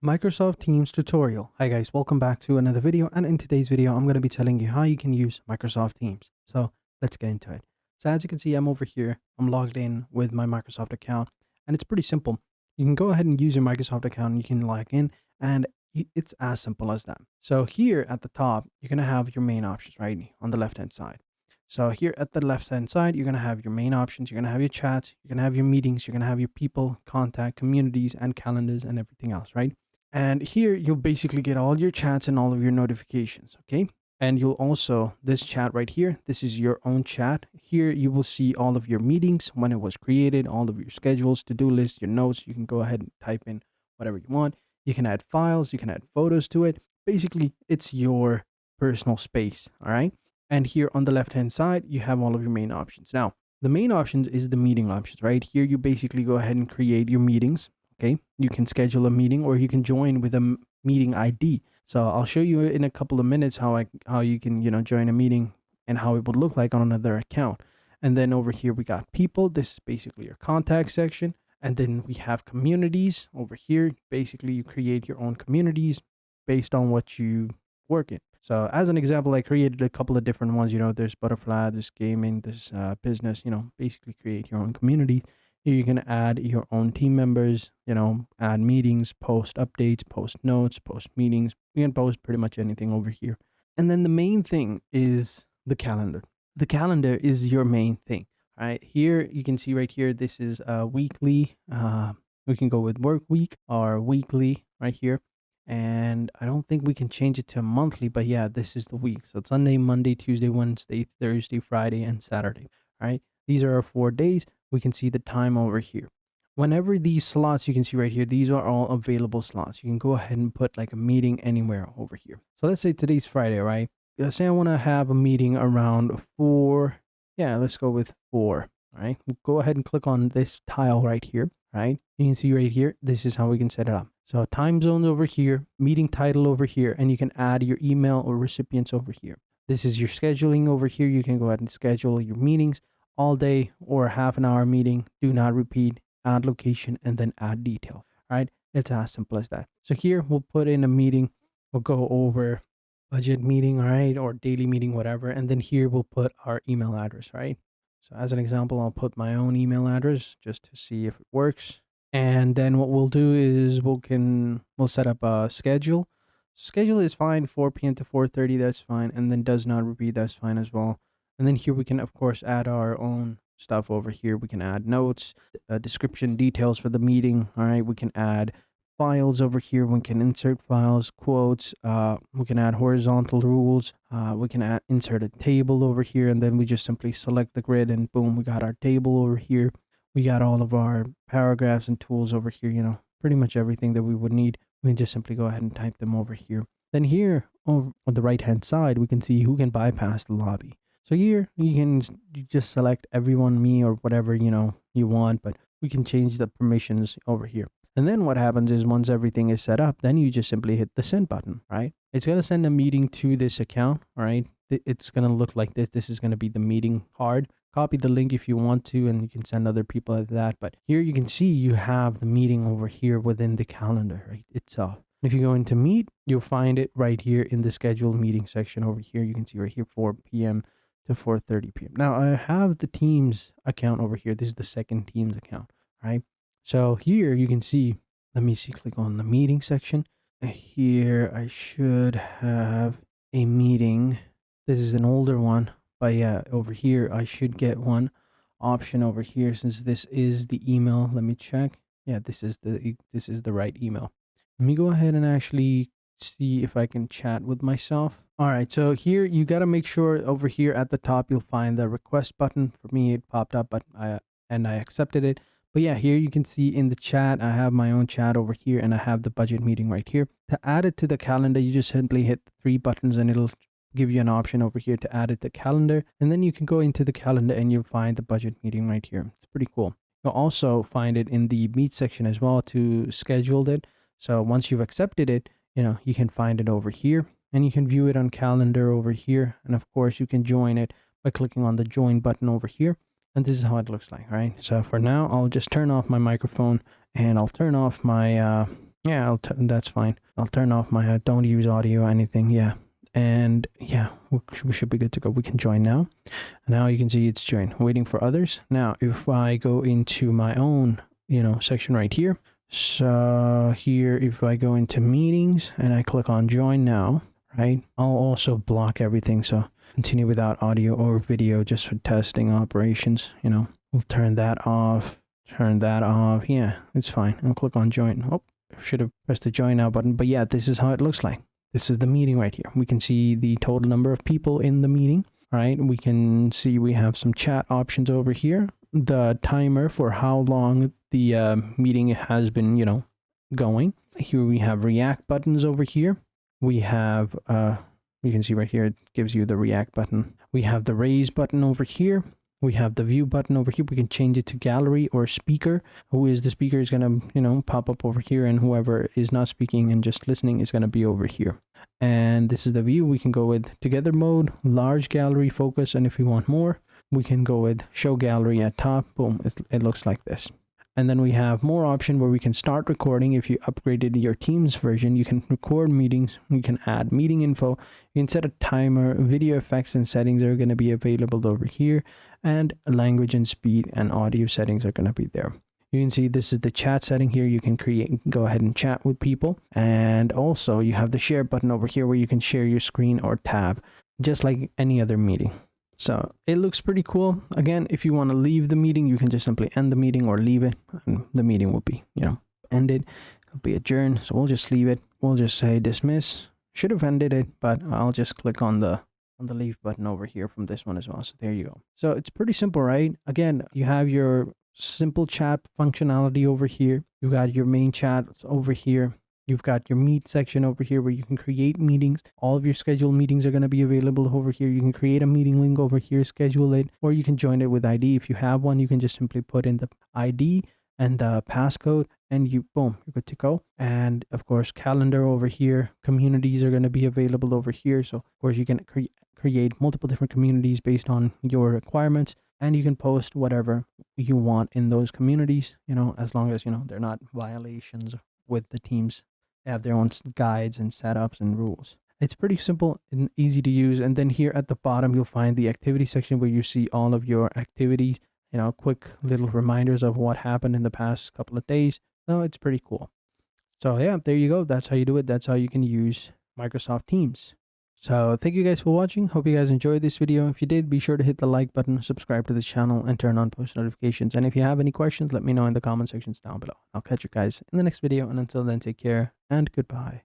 Microsoft Teams tutorial. Hi guys, welcome back to another video, and in today's video I'm going to be telling you how you can use Microsoft Teams. So let's get into it. So as you can see, I'm over here, I'm logged in with my Microsoft account, and it's pretty simple. You can go ahead and use your Microsoft account, and you can log in, and it's as simple as that. So here at the top, you're going to have your main options right on the left hand side. So here at the left hand side, you're going to have your main options, you're going to have your chats, you're going to have your meetings, you're going to have your people, contact, communities, and calendars, and everything else, right? And here you'll basically get all your chats and all of your notifications, okay? And you'll also, this chat right here, this is your own chat. Here you will see all of your meetings, when it was created, all of your schedules, to-do lists, your notes. You can go ahead and type in whatever you want. You can add files, you can add photos to it. Basically, it's your personal space, all right? And here on the left-hand side, you have all of your main options. Now, the main options is the meeting options, right? Here you basically go ahead and create your meetings. Okay, you can schedule a meeting, or you can join with a meeting ID. So I'll show you in a couple of minutes how you can join a meeting and how it would look like on another account. And then over here we got people. This is basically your contact section. And then we have communities over here. Basically, you create your own communities based on what you work in. So as an example, I created a couple of different ones. There's butterfly, there's gaming, there's business. Basically create your own community. Here you can add your own team members, add meetings, post updates, post notes, post meetings. You can post pretty much anything over here. And then the main thing is the calendar. The calendar is your main thing, right? Here you can see right here, this is weekly. We can go with work week or weekly right here. And I don't think we can change it to monthly, but yeah, this is the week. So it's Sunday, Monday, Tuesday, Wednesday, Thursday, Friday, and Saturday, right? These are our 4 days. We can see the time over here. Whenever these slots you can see right here, these are all available slots. You can go ahead and put like a meeting anywhere over here. So let's say today's Friday, right? Let's say I want to have a meeting around 4. Yeah, let's go with 4. All right. We'll go ahead and click on this tile right here. Right. You can see right here, this is how we can set it up. So time zones over here, meeting title over here, and you can add your email or recipients over here. This is your scheduling over here. You can go ahead and schedule your meetings all day or a half an hour meeting. Do not repeat, add location, and then add detail. All right. It's as simple as that. So here we'll put in a meeting. We'll go over budget meeting, all right, or daily meeting, whatever. And then here we'll put our email address, right? So as an example, I'll put my own email address just to see if it works. And then what we'll do is we'll set up a schedule. Schedule is fine, 4 p.m. to 4:30, that's fine. And then does not repeat, that's fine as well. And then here we can, of course, add our own stuff over here. We can add notes, description, details for the meeting. All right, we can add files over here. We can insert files, quotes. We can add horizontal rules. We can insert a table over here, and then we just simply select the grid, and boom, we got our table over here. We got all of our paragraphs and tools over here. Pretty much everything that we would need. We can just simply go ahead and type them over here. Then here over on the right hand side, we can see who can bypass the lobby. So here you just select everyone, me, or whatever you want, but we can change the permissions over here. And then what happens is once everything is set up, then you just simply hit the send button, right? It's going to send a meeting to this account, all right? It's going to look like this. This is going to be the meeting card. Copy the link if you want to, and you can send other people at that. But here you can see you have the meeting over here within the calendar, right, itself. If you go into Meet, you'll find it right here in the scheduled meeting section over here. You can see right here, 4 p.m. to 4:30 p.m. Now I have the Teams account over here. This is the second Teams account, right? So here you can see, let me see, click on the meeting section. Here I should have a meeting. This is an older one, but yeah, over here I should get one option over here since this is the email. Let me check. Yeah, this is the right email. Let me go ahead and actually see if I can chat with myself. All right, so here you got to make sure over here at the top you'll find the request button. For me, it popped up, but I accepted it. But yeah, here you can see in the chat, I have my own chat over here, and I have the budget meeting right here. To add it to the calendar, you just simply hit the 3 buttons, and it'll give you an option over here to add it to calendar. And then you can go into the calendar and you'll find the budget meeting right here. It's pretty cool. You'll also find it in the Meet section as well to schedule it. So once you've accepted it, you can find it over here, and you can view it on calendar over here. And of course you can join it by clicking on the join button over here. And this is how it looks like, right? So for now, I'll just turn off my microphone, and I'll turn off my Yeah, that's fine. I'll turn off my don't use audio or anything. Yeah. And yeah, we should be good to go. We can join now. Now you can see it's joined, waiting for others. Now, if I go into my own, section right here. So here, if I go into meetings and I click on join now, right, I'll also block everything. So continue without audio or video just for testing operations. We'll turn that off, turn that off. Yeah, it's fine. I'll click on join. Oh, should have pressed the join now button. But yeah, this is how it looks like. This is the meeting right here. We can see the total number of people in the meeting. Right, we can see we have some chat options over here. The timer for how long the meeting has been, going. Here we have react buttons over here. We have, you can see right here, it gives you the react button. We have the raise button over here. We have the view button over here. We can change it to gallery or speaker. Who is the speaker is going to, pop up over here, and whoever is not speaking and just listening is going to be over here. And this is the view. We can go with together mode, large gallery focus, and if we want more, we can go with show gallery at top. Boom, it looks like this. And then we have more option where we can start recording. If you upgraded your Teams version, you can record meetings. You can add meeting info. You can set a timer. Video effects and settings are going to be available over here. And language and speed and audio settings are going to be there. You can see this is the chat setting here. You can go ahead and chat with people. And also you have the share button over here where you can share your screen or tab, just like any other meeting. So it looks pretty cool. Again, if you want to leave the meeting, you can just simply end the meeting or leave it, and the meeting will be, ended. It'll be adjourned. So we'll just leave it. We'll just say dismiss. Should have ended it, but I'll just click on the leave button over here from this one as well. So there you go. So it's pretty simple, right? Again, you have your simple chat functionality over here. You got your main chat over here. You've got your meet section over here where you can create meetings. All of your scheduled meetings are going to be available over here. You can create a meeting link over here, schedule it, or you can join it with ID. If you have one, you can just simply put in the ID and the passcode, and boom, you're good to go. And of course, calendar over here. Communities are going to be available over here. So of course, you can create multiple different communities based on your requirements, and you can post whatever you want in those communities, as long as, they're not violations with the teams. They have their own guides and setups and rules. It's pretty simple and easy to use. And then here at the bottom, you'll find the activity section where you see all of your activities, quick little reminders of what happened in the past couple of days. So it's pretty cool. So yeah, there you go. That's how you do it. That's how you can use Microsoft Teams. So thank you guys for watching. Hope you guys enjoyed this video. If you did, be sure to hit the like button, subscribe to the channel, and turn on post notifications. And if you have any questions, let me know in the comment sections down below. I'll catch you guys in the next video. And until then, take care and goodbye.